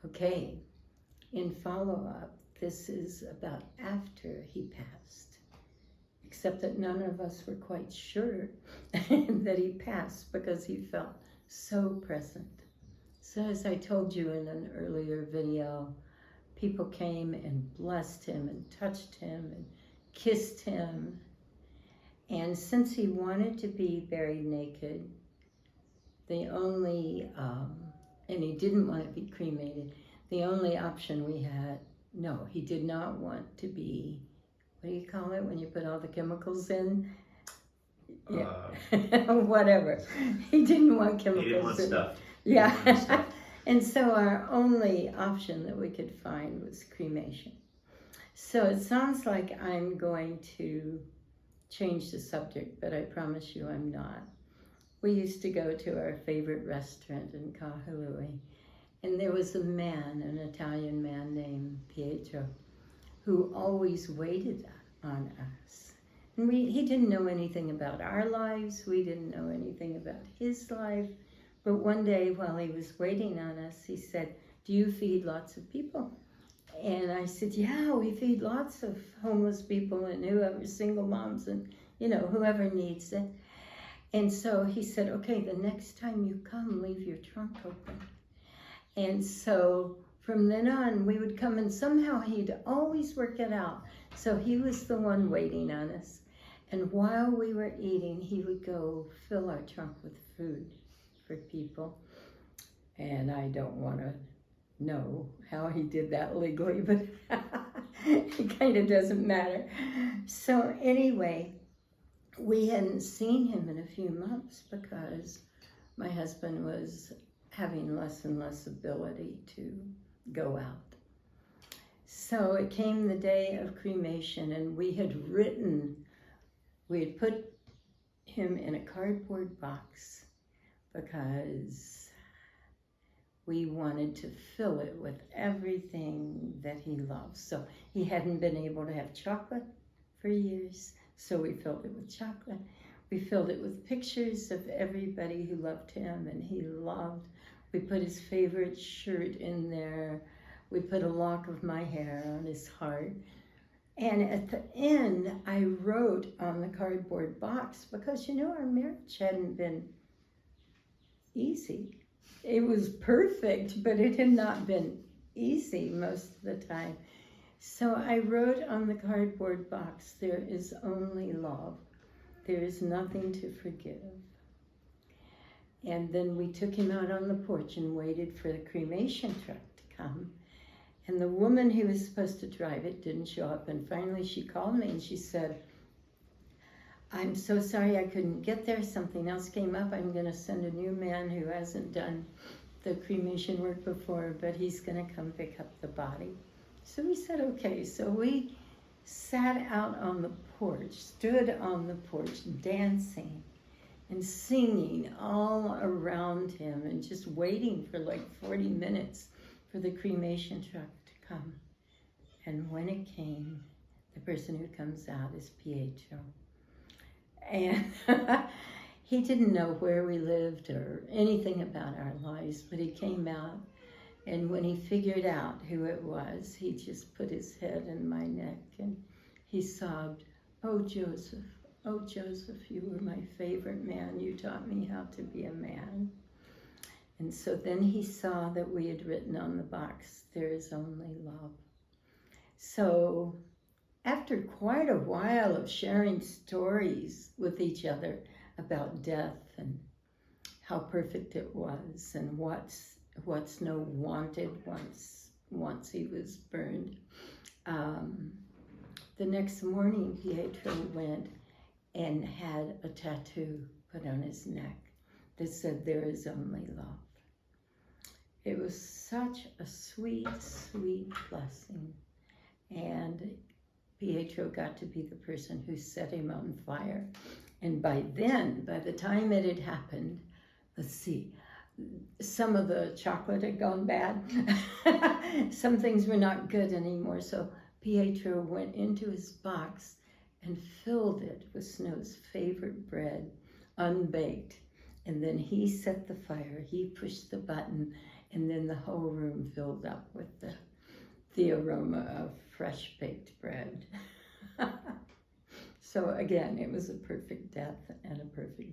Okay, in follow-up, this is about after he passed, except that none of us were quite sure that he passed because he felt so present. So as I told you in an earlier video, people came and blessed him and touched him and kissed him. And since he wanted to be buried naked, the only, and he didn't want to be cremated, the only option we had, no, he did not want to be, what do you call it when you put all the chemicals in? Yeah, whatever. He didn't want chemicals. He didn't want stuff. Yeah. And so our only option that we could find was cremation. So it sounds like I'm going to change the subject, but I promise you I'm not. We used to go to our favorite restaurant in Kahului, and there was a man, an Italian man named Pietro, who always waited on us. And he didn't know anything about our lives. We didn't know anything about his life. But one day while he was waiting on us, he said, "Do you feed lots of people?" And I said, "Yeah, we feed lots of homeless people and whoever, single moms and, whoever needs it." And so he said, "Okay, the next time you come, leave your trunk open." And so from then on, we would come, and somehow he'd always work it out. So he was the one waiting on us. And while we were eating, he would go fill our trunk with food for people. And I don't want to know how he did that legally, but it kind of doesn't matter. So anyway, we hadn't seen him in a few months because my husband was having less and less ability to go out. So it came the day of cremation, and we had put him in a cardboard box because we wanted to fill it with everything that he loves. So he hadn't been able to have chocolate for years, so we filled it with chocolate. We filled it with pictures of everybody who loved him and he loved. We put his favorite shirt in there. We put a lock of my hair on his heart. And at the end, I wrote on the cardboard box, because our marriage hadn't been easy. It was perfect, but it had not been easy most of the time. So I wrote on the cardboard box, "There is only love. There is nothing to forgive." And then we took him out on the porch and waited for the cremation truck to come. And the woman who was supposed to drive it didn't show up. And finally she called me and she said, "I'm so sorry I couldn't get there. Something else came up. I'm going to send a new man who hasn't done the cremation work before, but he's going to come pick up the body." So we said, okay. So we sat out on the porch, stood on the porch, dancing and singing all around him and just waiting for like 40 minutes for the cremation truck to come. And when it came, the person who comes out is Pietro. And he didn't know where we lived or anything about our lives, but he came out. And when he figured out who it was, he just put his head in my neck and he sobbed, "Oh, Joseph, you were my favorite man. You taught me how to be a man." And so then he saw that we had written on the box, "There is only love." So after quite a while of sharing stories with each other about death and how perfect it was and what Sunow wanted once he was burned, the next morning Pietro went and had a tattoo put on his neck that said, "There is only love." It was such a sweet, sweet blessing. And Pietro got to be the person who set him on fire. And by the time it had happened, let's see, some of the chocolate had gone bad. Some things were not good anymore. So Pietro went into his box and filled it with Sunow's favorite bread, unbaked. And then he set the fire. He pushed the button And then the whole room filled up with the aroma of fresh baked bread. So again, it was a perfect death and a perfect